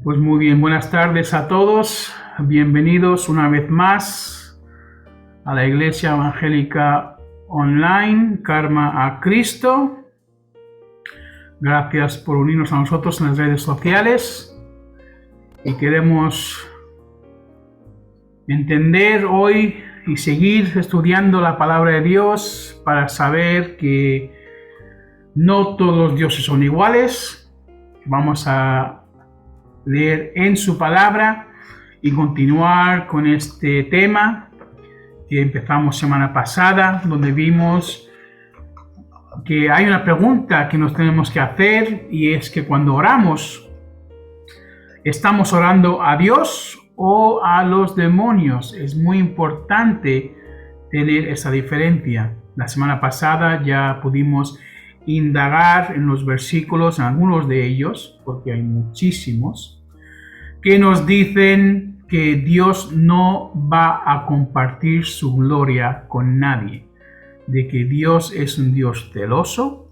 Pues muy bien, buenas tardes a todos. Bienvenidos una vez más a la Iglesia Evangélica Online, Karma a Cristo. Gracias por unirnos a nosotros en las redes sociales. Y queremos entender hoy y seguir estudiando la palabra de Dios para saber que no todos los dioses son iguales. Vamos a leer en su palabra y continuar con este tema que empezamos semana pasada, donde vimos que hay una pregunta que nos tenemos que hacer, y es que cuando oramos, ¿estamos orando a Dios o a los demonios? Es muy importante tener esa diferencia. La semana pasada ya pudimos indagar en los versículos, en algunos de ellos, porque hay muchísimos, que nos dicen que Dios no va a compartir su gloria con nadie, de que Dios es un Dios celoso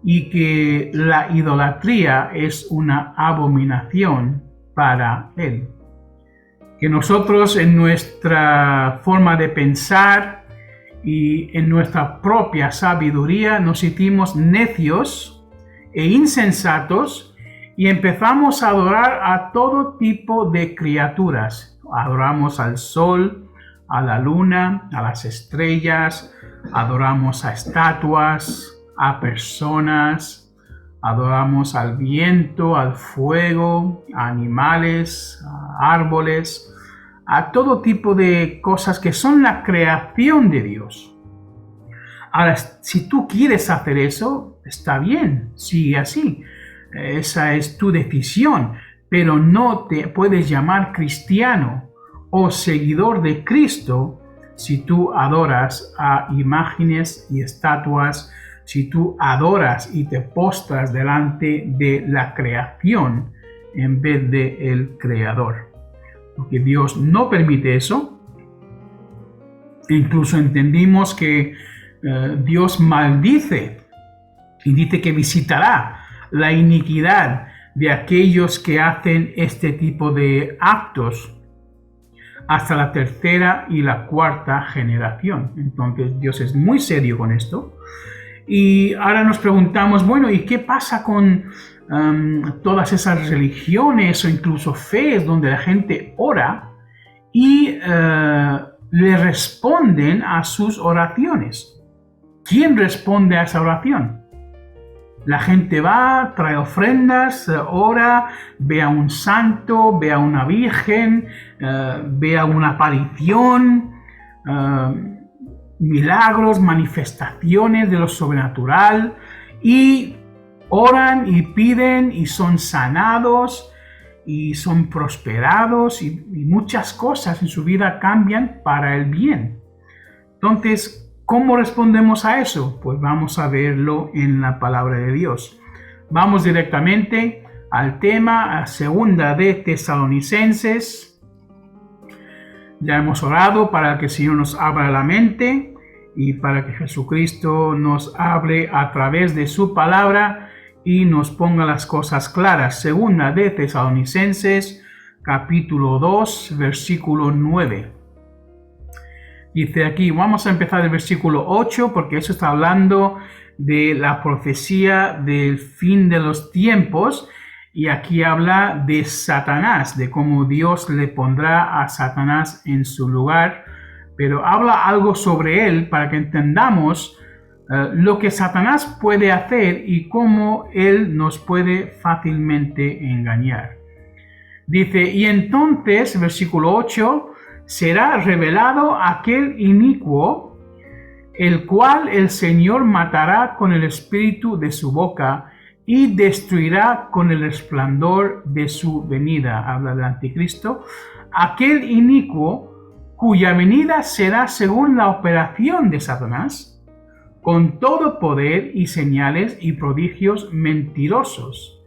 y que la idolatría es una abominación para Él. Que nosotros en nuestra forma de pensar y en nuestra propia sabiduría nos sentimos necios e insensatos y empezamos a adorar a todo tipo de criaturas. Adoramos al sol, a la luna, a las estrellas, adoramos a estatuas, a personas, adoramos al viento, al fuego, a animales, a árboles, a todo tipo de cosas que son la creación de Dios. Ahora, si tú quieres hacer eso, está bien, sigue así. Esa es tu decisión, pero no te puedes llamar cristiano o seguidor de Cristo si tú adoras a imágenes y estatuas, si tú adoras y te postras delante de la creación en vez de el Creador. Porque Dios no permite eso. Incluso entendimos que Dios maldice y dice que visitará la iniquidad de aquellos que hacen este tipo de actos hasta la tercera y la cuarta generación. Entonces Dios es muy serio con esto. Y ahora nos preguntamos, bueno, ¿y qué pasa con todas esas religiones o incluso fees donde la gente ora y le responden a sus oraciones? ¿Quién responde a esa oración? La gente va, trae ofrendas, ora, ve a un santo, ve a una virgen, ve a una aparición, milagros, manifestaciones de lo sobrenatural, y oran y piden y son sanados y son prosperados y muchas cosas en su vida cambian para el bien. Entonces, ¿cómo respondemos a eso? Pues vamos a verlo en la palabra de Dios. Vamos directamente al tema, a segunda de Tesalonicenses. Ya hemos orado para que el Señor nos abra la mente y para que Jesucristo nos hable a través de su palabra y nos ponga las cosas claras. Segunda de Tesalonicenses, capítulo 2, versículo 9. Dice aquí, vamos a empezar el versículo 8 porque eso está hablando de la profecía del fin de los tiempos, y aquí habla de Satanás, de cómo Dios le pondrá a Satanás en su lugar, pero habla algo sobre él para que entendamos lo que Satanás puede hacer y cómo él nos puede fácilmente engañar. Dice, y entonces, versículo 8, será revelado aquel inicuo, el cual el Señor matará con el espíritu de su boca y destruirá con el resplandor de su venida. Habla del anticristo. Aquel inicuo cuya venida será según la operación de Satanás, con todo poder y señales y prodigios mentirosos,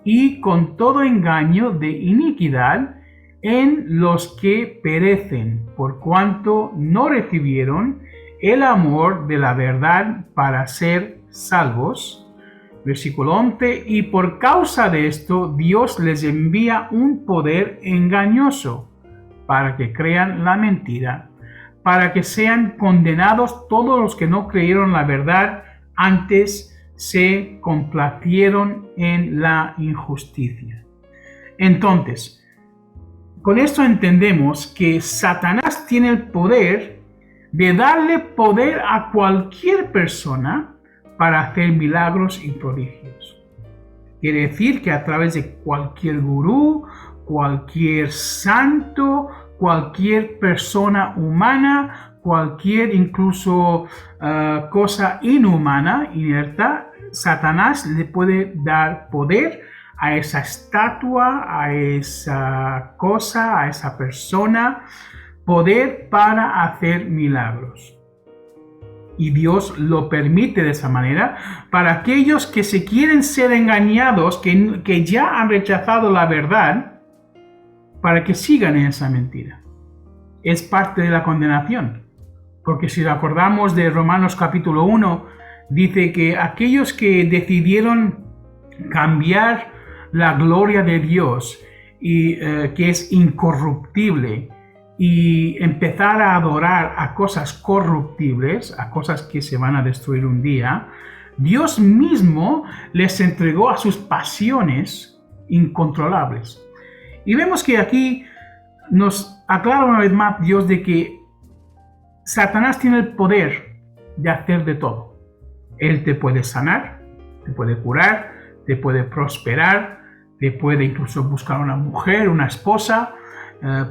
y con todo engaño de iniquidad en los que perecen, por cuanto no recibieron el amor de la verdad para ser salvos. Versículo 11, y por causa de esto Dios les envía un poder engañoso para que crean la mentira, para que sean condenados todos los que no creyeron la verdad, antes se complacieron en la injusticia. Entonces, con esto entendemos que Satanás tiene el poder de darle poder a cualquier persona para hacer milagros y prodigios. Quiere decir que a través de cualquier gurú, cualquier santo, cualquier persona humana, cualquier incluso cosa inhumana, inerta, Satanás le puede dar poder a esa estatua, a esa cosa, a esa persona, poder para hacer milagros. Y Dios lo permite de esa manera para aquellos que se quieren ser engañados, que ya han rechazado la verdad, para que sigan en esa mentira. Es parte de la condenación. Porque si recordamos de Romanos capítulo 1, dice que aquellos que decidieron cambiar la gloria de Dios, y que es incorruptible, y empezar a adorar a cosas corruptibles, a cosas que se van a destruir un día, Dios mismo les entregó a sus pasiones incontrolables. Y vemos que aquí nos aclara una vez más Dios de que Satanás tiene el poder de hacer de todo. Él te puede sanar, te puede curar, te puede prosperar, te puede incluso buscar una mujer, una esposa,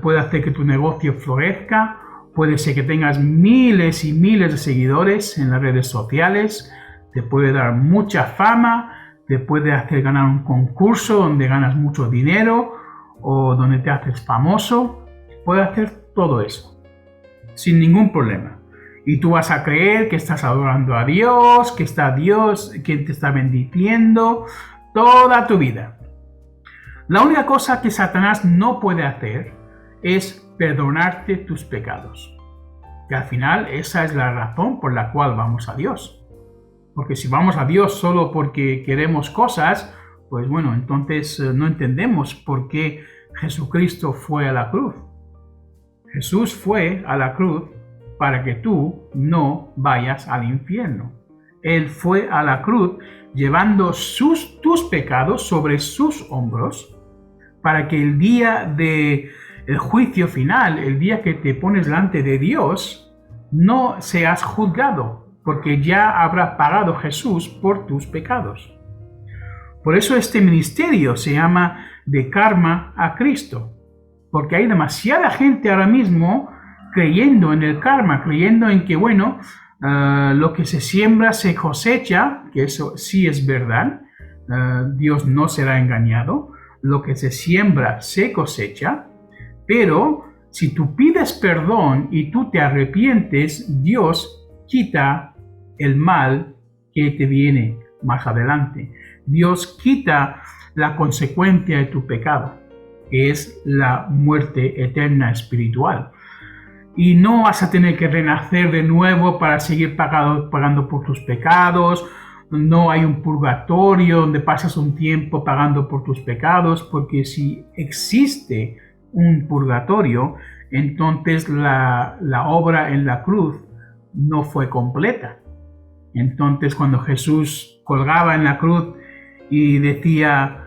puede hacer que tu negocio florezca, puede ser que tengas miles y miles de seguidores en las redes sociales, te puede dar mucha fama, te puede hacer ganar un concurso donde ganas mucho dinero o donde te haces famoso, puede hacer todo eso sin ningún problema. Y tú vas a creer que estás adorando a Dios, que está Dios, que te está bendiciendo toda tu vida. La única cosa que Satanás no puede hacer es perdonarte tus pecados. Que al final esa es la razón por la cual vamos a Dios. Porque si vamos a Dios solo porque queremos cosas, pues bueno, entonces no entendemos por qué Jesucristo fue a la cruz. Jesús fue a la cruz para que tú no vayas al infierno. Él fue a la cruz llevando tus pecados sobre sus hombros, para que el día del juicio final, el día que te pones delante de Dios, no seas juzgado, porque ya habrá pagado Jesús por tus pecados. Por eso este ministerio se llama de karma a Cristo, porque hay demasiada gente ahora mismo creyendo en el karma, creyendo en que, bueno, lo que se siembra se cosecha, que eso sí es verdad, Dios no será engañado, lo que se siembra se cosecha, pero si tú pides perdón y tú te arrepientes, Dios quita el mal que te viene más adelante. Dios quita la consecuencia de tu pecado, que es la muerte eterna espiritual. Y no vas a tener que renacer de nuevo para seguir pagando por tus pecados. No hay un purgatorio donde pasas un tiempo pagando por tus pecados, porque si existe un purgatorio, entonces la obra en la cruz no fue completa. Entonces cuando Jesús colgaba en la cruz y decía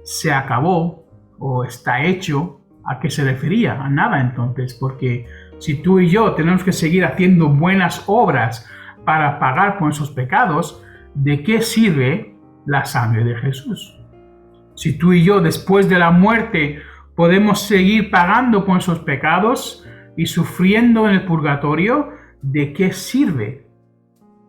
se acabó o está hecho, ¿a qué se refería? A nada entonces, porque si tú y yo tenemos que seguir haciendo buenas obras para pagar por esos pecados, ¿de qué sirve la sangre de Jesús? Si tú y yo después de la muerte podemos seguir pagando por esos pecados y sufriendo en el purgatorio, ¿de qué sirve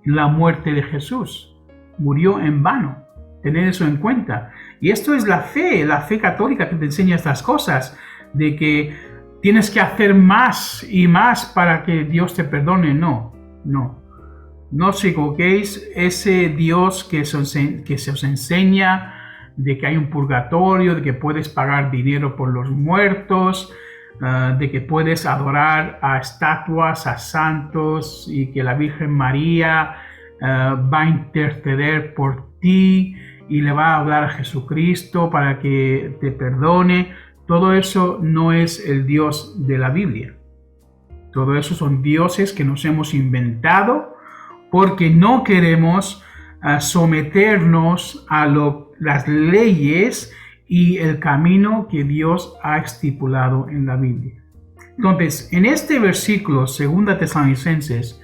la muerte de Jesús? Murió en vano. Tener eso en cuenta. Y esto es la fe católica que te enseña estas cosas, de que tienes que hacer más y más para que Dios te perdone. No. No os equivoquéis, ese Dios que se os enseña de que hay un purgatorio, de que puedes pagar dinero por los muertos, de que puedes adorar a estatuas, a santos, y que la Virgen María va a interceder por ti y le va a hablar a Jesucristo para que te perdone. Todo eso no es el Dios de la Biblia. Todo eso son dioses que nos hemos inventado porque no queremos someternos a las leyes y el camino que Dios ha estipulado en la Biblia. Entonces, en este versículo, 2 Tesalonicenses,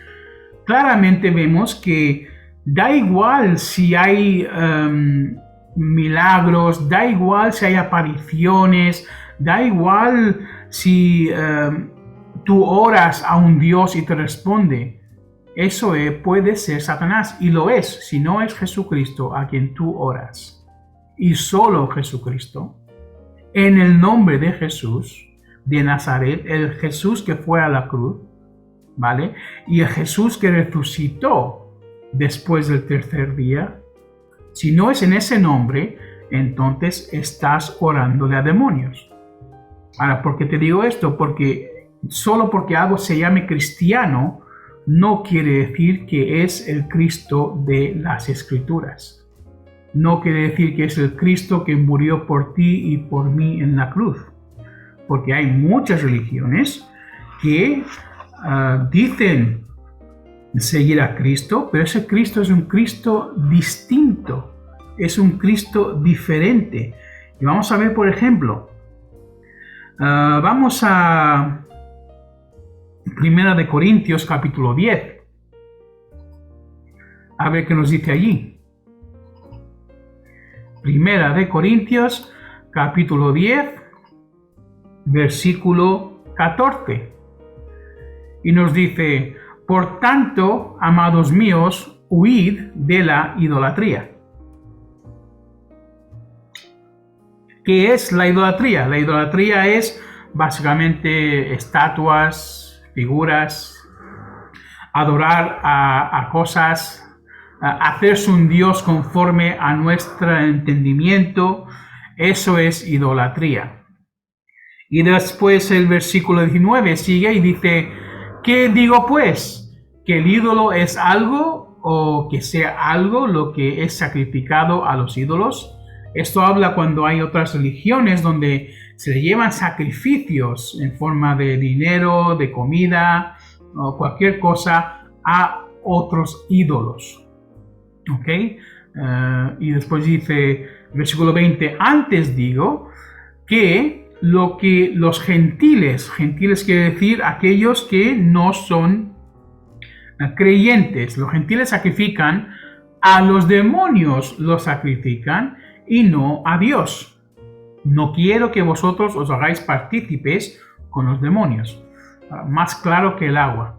claramente vemos que da igual si hay milagros, da igual si hay apariciones, da igual si tú oras a un Dios y te responde. Eso puede ser Satanás, y lo es si no es Jesucristo a quien tú oras. Y solo Jesucristo, en el nombre de Jesús de Nazaret, el Jesús que fue a la cruz, ¿vale? Y el Jesús que resucitó después del tercer día. Si no es en ese nombre, entonces estás orándole a demonios. Ahora, ¿por qué te digo esto? Porque solo porque algo se llame cristiano, no quiere decir que es el Cristo de las Escrituras. No quiere decir que es el Cristo que murió por ti y por mí en la cruz. Porque hay muchas religiones que dicen seguir a Cristo, pero ese Cristo es un Cristo distinto, es un Cristo diferente. Y vamos a ver, por ejemplo, vamos a 1 de Corintios capítulo 10. A ver qué nos dice allí. 1 de Corintios capítulo 10, versículo 14. Y nos dice: por tanto, amados míos, huid de la idolatría. ¿Qué es la idolatría? La idolatría es básicamente estatuas, figuras, adorar a cosas, hacerse un Dios conforme a nuestro entendimiento. Eso es idolatría. Y después el versículo 19 sigue y dice: ¿qué digo pues? ¿Que el ídolo es algo o que sea algo lo que es sacrificado a los ídolos? Esto habla cuando hay otras religiones donde se le llevan sacrificios en forma de dinero, de comida o cualquier cosa a otros ídolos. ¿Ok? Y después dice, versículo 20, antes digo que lo que los gentiles quiere decir aquellos que no son creyentes, los gentiles sacrifican, a los demonios los sacrifican y no a Dios. No quiero que vosotros os hagáis partícipes con los demonios. Más claro que el agua.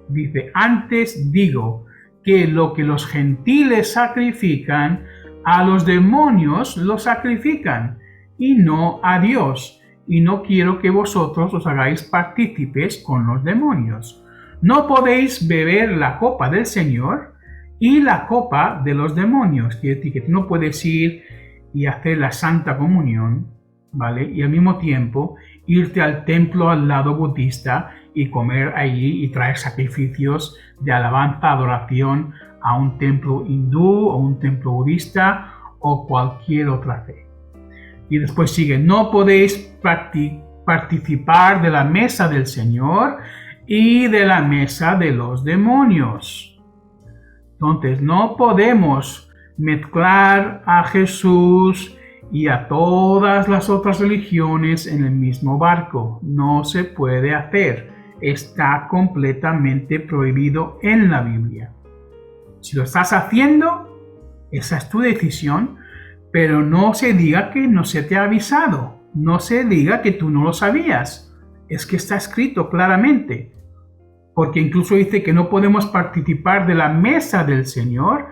Dice, antes digo que lo que los gentiles sacrifican, a los demonios los sacrifican y no a Dios. Y no quiero que vosotros os hagáis partícipes con los demonios. No podéis beber la copa del Señor y la copa de los demonios. Quiere decir que tú no puedes ir y hacer la Santa Comunión, ¿vale? Y al mismo tiempo irte al templo al lado budista y comer allí y traer sacrificios de alabanza, adoración a un templo hindú o un templo budista o cualquier otra fe. Y después sigue, no podéis participar de la mesa del Señor y de la mesa de los demonios. Entonces, no podemos mezclar a Jesús y a todas las otras religiones en el mismo barco. No se puede hacer. Está completamente prohibido en la Biblia. Si lo estás haciendo, esa es tu decisión, pero no se diga que no se te ha avisado. No se diga que tú no lo sabías. Es que está escrito claramente. Porque incluso dice que no podemos participar de la mesa del Señor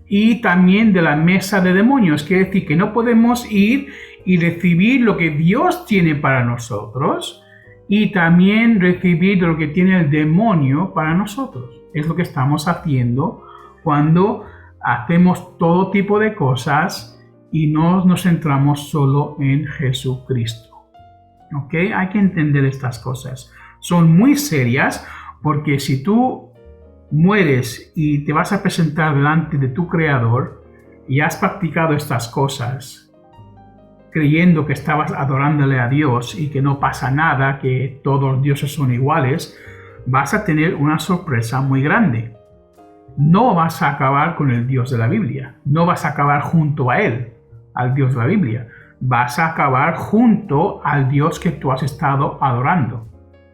y también de la mesa de demonios. Quiere decir que no podemos ir y recibir lo que Dios tiene para nosotros y también recibir lo que tiene el demonio para nosotros. Es lo que estamos haciendo cuando hacemos todo tipo de cosas y no nos centramos solo en Jesucristo. ¿Ok? Hay que entender estas cosas. Son muy serias porque si tú mueres y te vas a presentar delante de tu Creador y has practicado estas cosas, creyendo que estabas adorándole a Dios y que no pasa nada, que todos los dioses son iguales, vas a tener una sorpresa muy grande. No vas a acabar con el Dios de la Biblia, no vas a acabar junto a Él, al Dios de la Biblia. Vas a acabar junto al Dios que tú has estado adorando,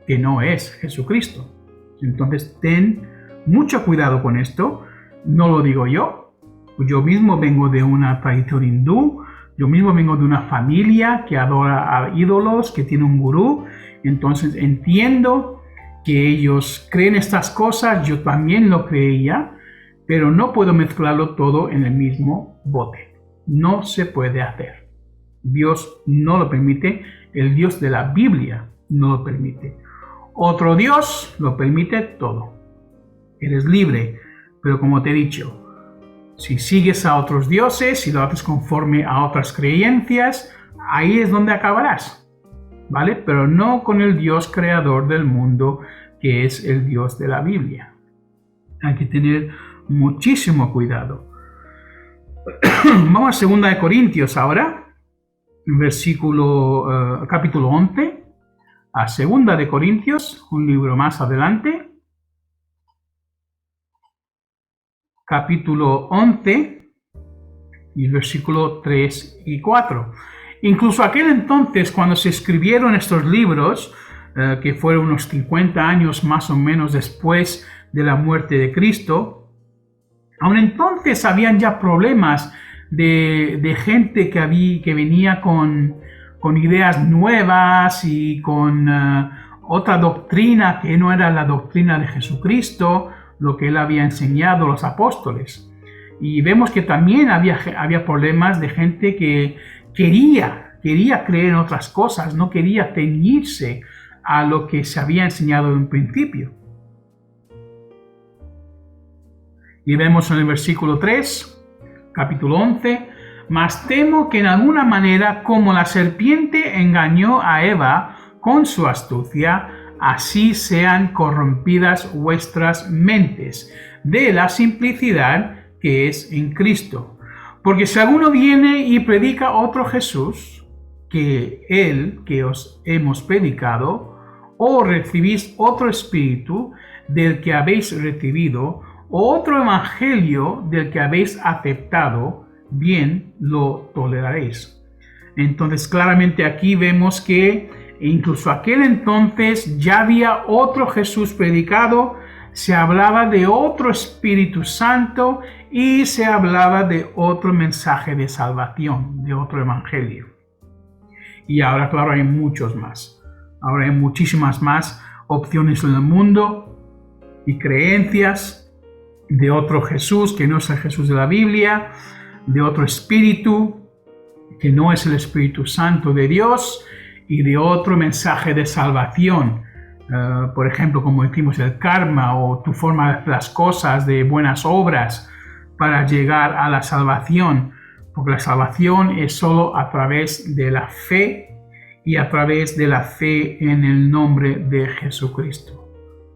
que no es Jesucristo. Entonces ten mucho cuidado con esto. No lo digo yo. Yo mismo vengo de una tradición hindú. Yo mismo vengo de una familia que adora a ídolos, que tiene un gurú. Entonces entiendo que ellos creen estas cosas. Yo también lo creía. Pero no puedo mezclarlo todo en el mismo bote. No se puede hacer. Dios no lo permite. El Dios de la Biblia no lo permite. Otro Dios lo permite todo. Eres libre, pero como te he dicho, si sigues a otros dioses, si lo haces conforme a otras creencias, ahí es donde acabarás, ¿vale? Pero no con el Dios creador del mundo, que es el Dios de la Biblia. Hay que tener muchísimo cuidado. Vamos a 2 Corintios ahora, capítulo 11, a 2 Corintios, un libro más adelante. Capítulo 11 y versículo 3 y 4. Incluso aquel entonces, cuando se escribieron estos libros, que fueron unos 50 años más o menos después de la muerte de Cristo, aún entonces habían ya problemas de gente que venía con ideas nuevas y con otra doctrina que no era la doctrina de Jesucristo, lo que él había enseñado a los apóstoles. Y vemos que también había problemas de gente que quería creer en otras cosas, no quería ceñirse a lo que se había enseñado en principio. Y vemos en el versículo 3, capítulo 11, mas temo que en alguna manera, como la serpiente engañó a Eva con su astucia, así sean corrompidas vuestras mentes de la simplicidad que es en Cristo. Porque si alguno viene y predica otro Jesús, que el que os hemos predicado, o recibís otro espíritu del que habéis recibido, o otro evangelio del que habéis aceptado, bien lo toleraréis. Entonces claramente aquí vemos que incluso aquel entonces ya había otro Jesús predicado, se hablaba de otro Espíritu Santo y se hablaba de otro mensaje de salvación, de otro evangelio. Y ahora, claro, hay muchos más. Ahora hay muchísimas más opciones en el mundo y creencias de otro Jesús que no es el Jesús de la Biblia, de otro Espíritu que no es el Espíritu Santo de Dios, y de otro mensaje de salvación, por ejemplo, como decimos el karma o tu forma de hacer las cosas, de buenas obras para llegar a la salvación, porque la salvación es solo a través de la fe y a través de la fe en el nombre de Jesucristo.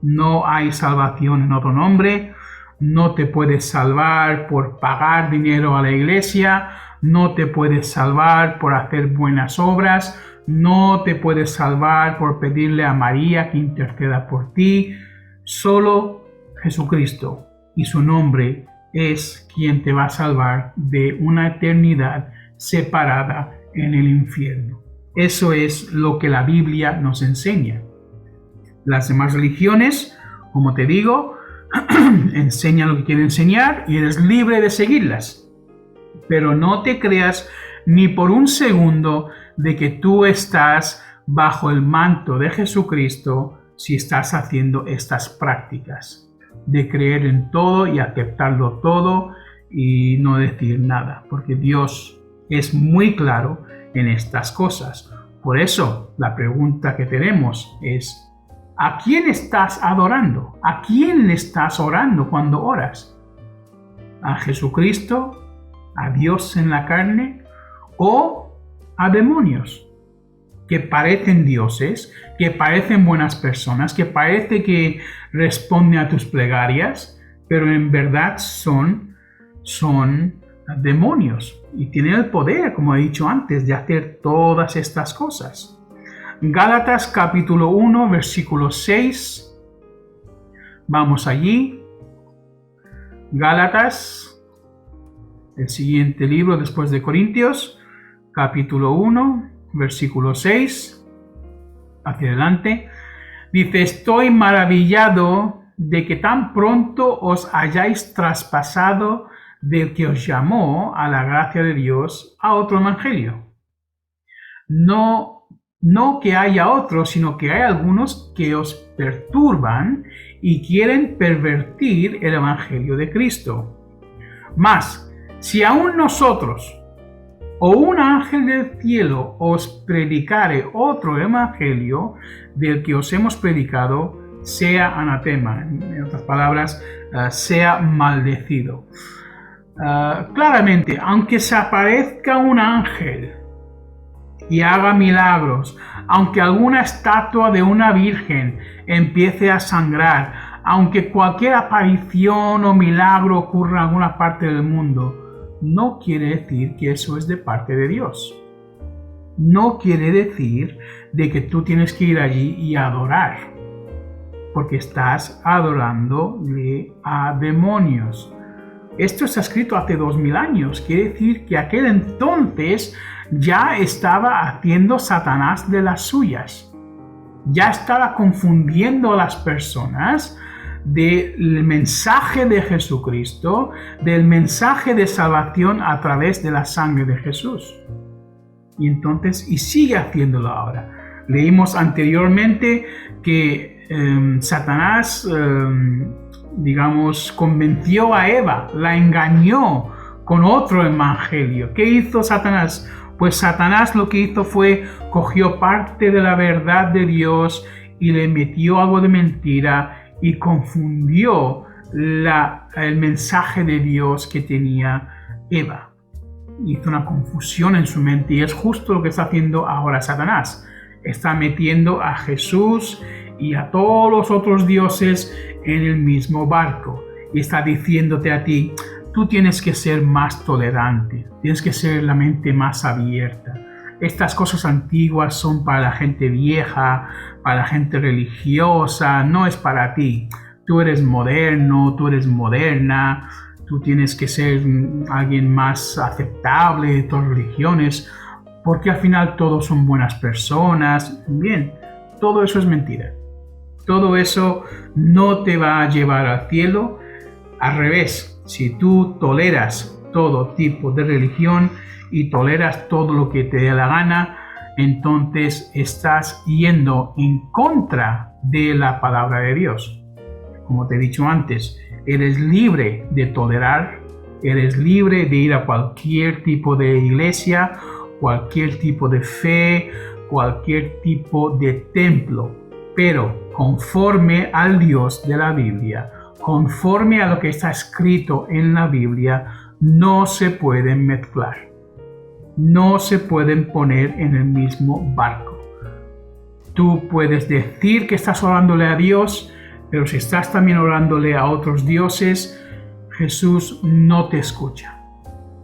No hay salvación en otro nombre, no te puedes salvar por pagar dinero a la iglesia, no te puedes salvar por hacer buenas obras, no te puedes salvar por pedirle a María que interceda por ti. Solo Jesucristo y su nombre es quien te va a salvar de una eternidad separada en el infierno. Eso es lo que la Biblia nos enseña. Las demás religiones, como te digo, enseñan lo que quieren enseñar y eres libre de seguirlas. Pero no te creas ni por un segundo de que tú estás bajo el manto de Jesucristo si estás haciendo estas prácticas de creer en todo y aceptarlo todo y no decir nada, porque Dios es muy claro en estas cosas. Por eso la pregunta que tenemos es: ¿a quién estás adorando? ¿A quién estás orando cuando oras? ¿A Jesucristo? ¿A Dios en la carne? ¿O a demonios que parecen dioses, que parecen buenas personas, que parece que responden a tus plegarias, pero en verdad son demonios y tienen el poder, como he dicho antes, de hacer todas estas cosas. Gálatas capítulo 1, versículo 6. Vamos allí. Gálatas, el siguiente libro después de Corintios, capítulo 1, versículo 6. Hacia adelante. Dice: estoy maravillado de que tan pronto os hayáis traspasado del que os llamó a la gracia de Dios a otro evangelio. No que haya otro, sino que hay algunos que os perturban y quieren pervertir el evangelio de Cristo. Mas, si aún nosotros o un ángel del cielo os predicare otro evangelio del que os hemos predicado, sea anatema, en otras palabras, sea maldecido. Claramente, aunque se aparezca un ángel y haga milagros, aunque alguna estatua de una virgen empiece a sangrar, aunque cualquier aparición o milagro ocurra en alguna parte del mundo, no quiere decir que eso es de parte de Dios. No quiere decir de que tú tienes que ir allí y adorar, porque estás adorándole a demonios. Esto está escrito hace 2000 años. Quiere decir que aquel entonces ya estaba haciendo Satanás de las suyas. Ya estaba confundiendo a las personas del mensaje de Jesucristo, del mensaje de salvación a través de la sangre de Jesús. Y entonces, y sigue haciéndolo ahora. Leímos anteriormente que Satanás, convenció a Eva, la engañó con otro evangelio. ¿Qué hizo Satanás? Pues Satanás lo que hizo fue, cogió parte de la verdad de Dios y le metió algo de mentira y confundió el mensaje de Dios que tenía Eva. Hizo una confusión en su mente y es justo lo que está haciendo ahora Satanás. Está metiendo a Jesús y a todos los otros dioses en el mismo barco y está diciéndote a ti: tú tienes que ser más tolerante, tienes que ser la mente más abierta. Estas cosas antiguas son para la gente vieja, para la gente religiosa, no es para ti. Tú eres moderno, tú eres moderna, tú tienes que ser alguien más aceptable de todas las religiones, porque al final todos son buenas personas. Bien, todo eso es mentira. Todo eso no te va a llevar al cielo. Al revés, si tú toleras todo tipo de religión y toleras todo lo que te dé la gana, entonces estás yendo en contra de la palabra de Dios. Como te he dicho antes, eres libre de tolerar, eres libre de ir a cualquier tipo de iglesia, cualquier tipo de fe, cualquier tipo de templo, pero conforme al Dios de la Biblia, conforme a lo que está escrito en la Biblia, no se pueden mezclar, no se pueden poner en el mismo barco. Tú puedes decir que estás orándole a Dios, pero si estás también orándole a otros dioses, Jesús no te escucha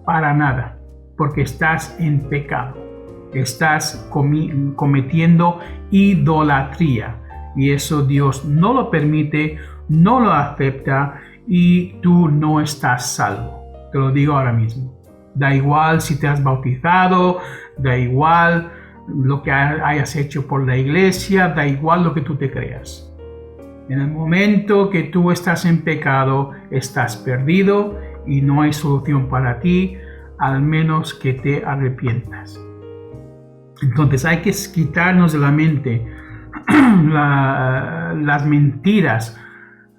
para nada, porque estás en pecado, estás cometiendo idolatría y eso Dios no lo permite, no lo acepta y tú no estás salvo. Te lo digo ahora mismo. Da igual si te has bautizado, da igual lo que hayas hecho por la iglesia, da igual lo que tú te creas. En el momento que tú estás en pecado, estás perdido y no hay solución para ti, al menos que te arrepientas. Entonces hay que quitarnos de la mente las mentiras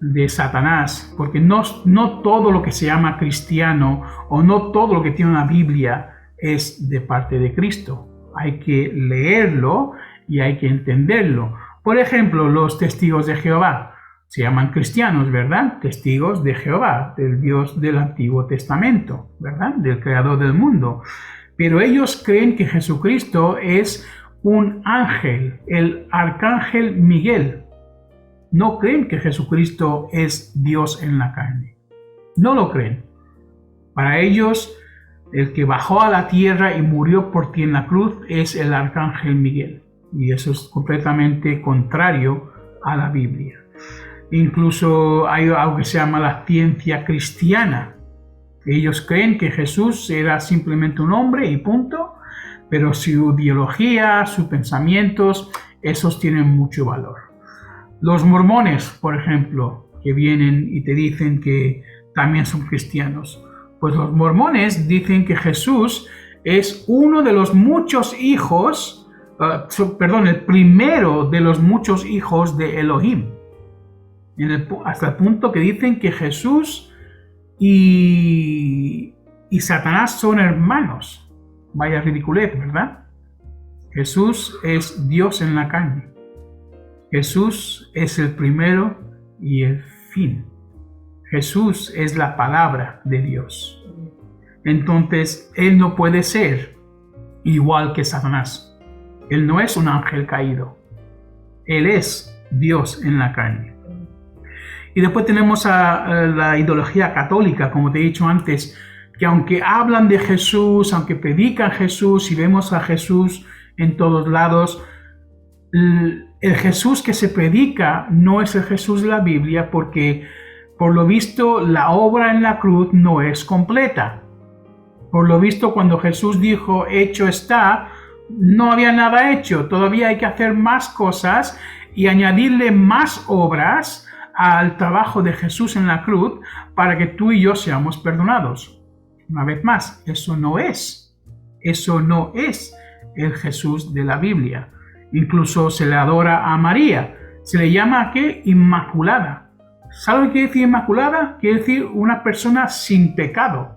de Satanás, porque no todo lo que se llama cristiano o no todo lo que tiene una Biblia es de parte de Cristo. Hay que leerlo y hay que entenderlo. Por ejemplo, los testigos de Jehová se llaman cristianos, ¿verdad? Testigos de Jehová, del Dios del Antiguo Testamento, ¿verdad? Del Creador del mundo. Pero ellos creen que Jesucristo es un ángel, el arcángel Miguel. No creen que Jesucristo es Dios en la carne. No lo creen. Para ellos, el que bajó a la tierra y murió por ti en la cruz es el arcángel Miguel. Y eso es completamente contrario a la Biblia. Incluso hay algo que se llama la ciencia cristiana. Ellos creen que Jesús era simplemente un hombre y punto, pero su ideología, sus pensamientos, esos tienen mucho valor. Los mormones, por ejemplo, que vienen y te dicen que también son cristianos, pues los mormones dicen que Jesús es uno de los muchos hijos, el primero de los muchos hijos de Elohim. Hasta el punto que dicen que Jesús y Satanás son hermanos. Vaya ridiculez, ¿verdad? Jesús es Dios en la carne. Jesús es el primero y el fin. Jesús es la palabra de Dios. Entonces, Él no puede ser igual que Satanás. Él no es un ángel caído. Él es Dios en la carne. Y después tenemos a la ideología católica, como te he dicho antes, que aunque hablan de Jesús, aunque predican Jesús y vemos a Jesús en todos lados, el Jesús que se predica no es el Jesús de la Biblia, porque por lo visto la obra en la cruz no es completa. Por lo visto, cuando Jesús dijo hecho está, no había nada hecho, todavía hay que hacer más cosas y añadirle más obras al trabajo de Jesús en la cruz para que tú y yo seamos perdonados. Una vez más, eso no es el Jesús de la Biblia. Incluso se le adora a María, se le llama ¿qué? Inmaculada. ¿Sabe lo que quiere decir inmaculada? Quiere decir una persona sin pecado.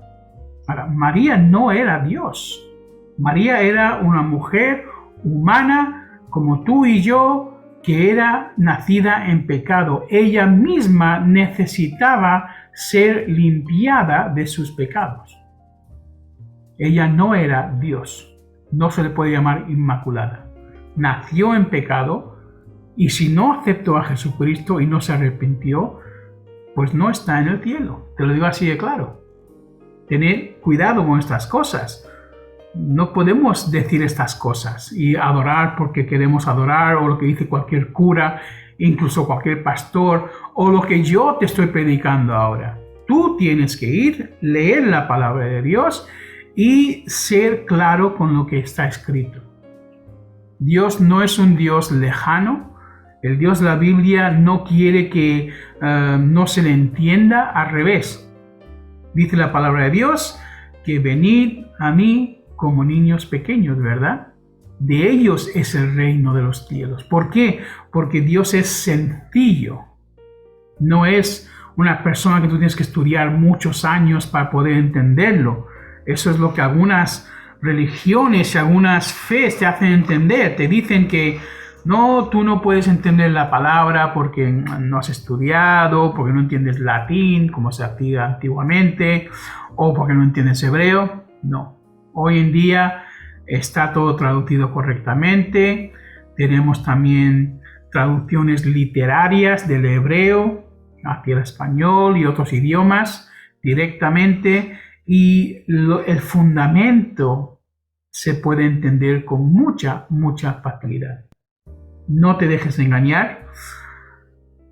Ahora, María no era Dios. María era una mujer humana como tú y yo, que era nacida en pecado. Ella misma necesitaba ser limpiada de sus pecados. Ella no era Dios. No se le puede llamar inmaculada. Nació en pecado y si no aceptó a Jesucristo y no se arrepintió, pues no está en el cielo. Te lo digo así de claro. Tener cuidado con estas cosas. No podemos decir estas cosas y adorar porque queremos adorar, o lo que dice cualquier cura, incluso cualquier pastor, o lo que yo te estoy predicando ahora. Tú tienes que ir, leer la palabra de Dios y ser claro con lo que está escrito. Dios no es un Dios lejano. El Dios de la Biblia no quiere que no se le entienda, al revés. Dice la palabra de Dios que venid a mí como niños pequeños, ¿verdad? De ellos es el reino de los cielos. ¿Por qué? Porque Dios es sencillo. No es una persona que tú tienes que estudiar muchos años para poder entenderlo. Eso es lo que algunas religiones y algunas fe te hacen entender. Te dicen que no, tú no puedes entender la palabra porque no has estudiado, porque no entiendes latín, como se hacía antiguamente, o porque no entiendes hebreo. No. Hoy en día está todo traducido correctamente. Tenemos también traducciones literarias del hebreo hacia el español y otros idiomas directamente. Y el fundamento se puede entender con mucha facilidad. No te dejes engañar,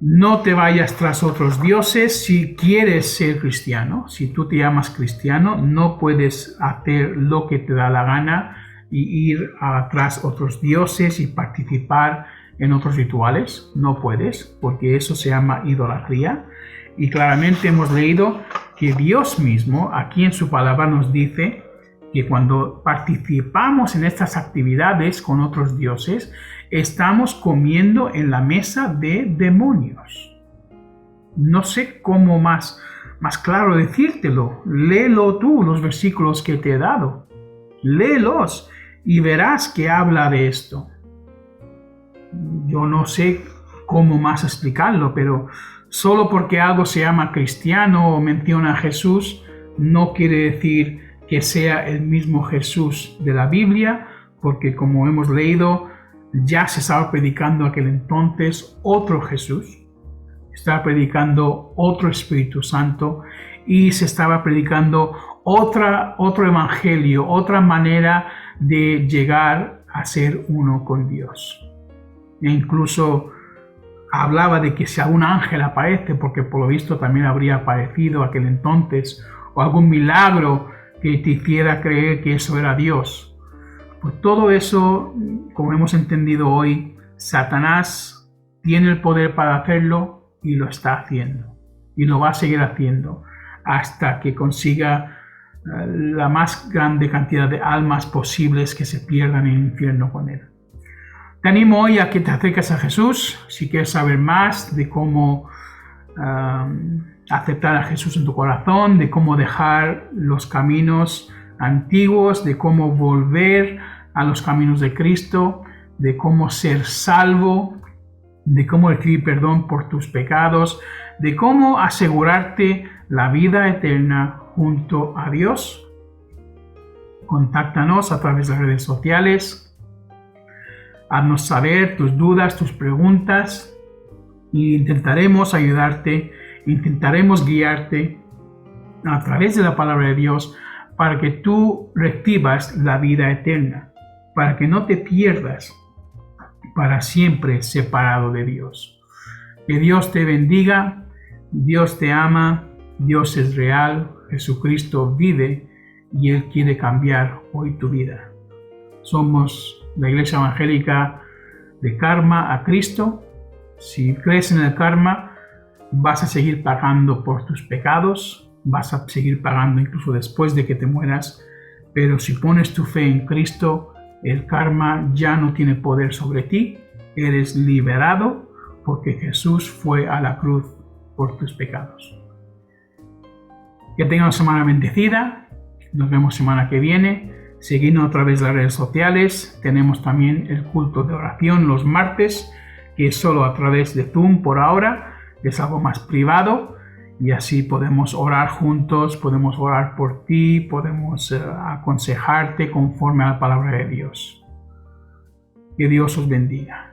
no te vayas tras otros dioses. Si quieres ser cristiano, si tú te llamas cristiano, no puedes hacer lo que te da la gana y ir tras otros dioses y participar en otros rituales. No puedes, porque eso se llama idolatría. Y claramente hemos leído que Dios mismo, aquí en su palabra, nos dice que cuando participamos en estas actividades con otros dioses, estamos comiendo en la mesa de demonios. No sé cómo más claro decírtelo. Léelo tú, los versículos que te he dado. Léelos y verás que habla de esto. Yo no sé cómo más explicarlo, pero solo porque algo se llama cristiano o menciona a Jesús, no quiere decir que sea el mismo Jesús de la Biblia, porque como hemos leído, ya se estaba predicando aquel entonces otro Jesús, estaba predicando otro Espíritu Santo, y se estaba predicando otro evangelio, otra manera de llegar a ser uno con Dios. E incluso hablaba de que si algún ángel aparece, porque por lo visto también habría aparecido aquel entonces, o algún milagro que te hiciera creer que eso era Dios. Pues todo eso, como hemos entendido hoy, Satanás tiene el poder para hacerlo y lo está haciendo. Y lo va a seguir haciendo hasta que consiga la más grande cantidad de almas posibles que se pierdan en el infierno con él. Te animo hoy a que te acerques a Jesús. Si quieres saber más de cómo aceptar a Jesús en tu corazón, de cómo dejar los caminos antiguos, de cómo volver a los caminos de Cristo, de cómo ser salvo, de cómo recibir perdón por tus pecados, de cómo asegurarte la vida eterna junto a Dios, contáctanos a través de las redes sociales. Haznos saber tus dudas, tus preguntas, y intentaremos ayudarte, intentaremos guiarte a través de la palabra de Dios para que tú recibas la vida eterna, para que no te pierdas para siempre separado de Dios. Que Dios te bendiga, Dios te ama, Dios es real, Jesucristo vive y Él quiere cambiar hoy tu vida. Somos la Iglesia Evangélica de Karma a Cristo. Si crees en el karma, vas a seguir pagando por tus pecados, vas a seguir pagando incluso después de que te mueras, pero si pones tu fe en Cristo, el karma ya no tiene poder sobre ti, eres liberado porque Jesús fue a la cruz por tus pecados. Que tengas una semana bendecida, nos vemos semana que viene. Seguidnos a través de las redes sociales. Tenemos también el culto de oración los martes, que es solo a través de Zoom por ahora, es algo más privado, y así podemos orar juntos, podemos orar por ti, podemos aconsejarte conforme a la palabra de Dios. Que Dios os bendiga.